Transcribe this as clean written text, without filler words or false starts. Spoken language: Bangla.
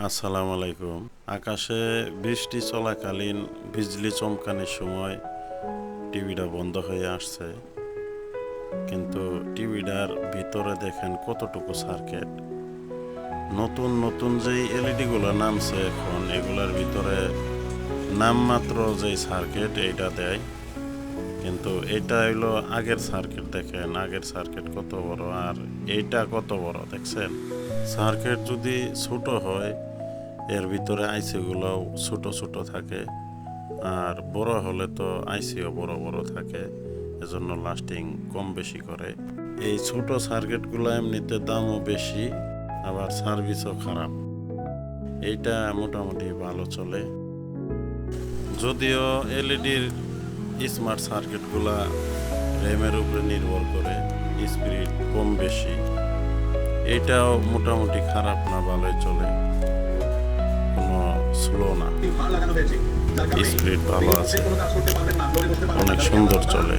আসসালামু আলাইকুম। আকাশে বৃষ্টি চলাকালীন বিজলি চমকানোর সময় টিভিটা বন্ধ হয়ে আসছে, কিন্তু টিভিটার ভিতরে দেখেন কতটুকু সার্কিট। নতুন নতুন যেই এলইডিগুলো নামছে এখন, এগুলার ভিতরে নামমাত্র যেই সার্কিট এইটা দেয়, কিন্তু এটা হইলো আগের সার্কিট। দেখেন আগের সার্কিট কত বড় আর এইটা কত বড়, দেখছেন? সার্কিট যদি ছোট হয় এর ভিতরে আইসিগুলোও ছোট ছোট থাকে, আর বড় হলে তো আইসিও বড় বড় থাকে, এজন্য লাস্টিং কম বেশি করে। এই ছোট সার্কিটগুলো এমনিতে দামও বেশি, আবার সার্ভিসও খারাপ। এইটা মোটামুটি ভালো চলে। যদিও এলইডির স্মার্ট সার্কিটগুলা র্যামের উপরে নির্ভর করে, স্পিড কম বেশি। এইটাও মোটামুটি খারাপ না, ভালোই চলে, কোনো স্লো না, স্পিড ভালো আছে, অনেক সুন্দর চলে।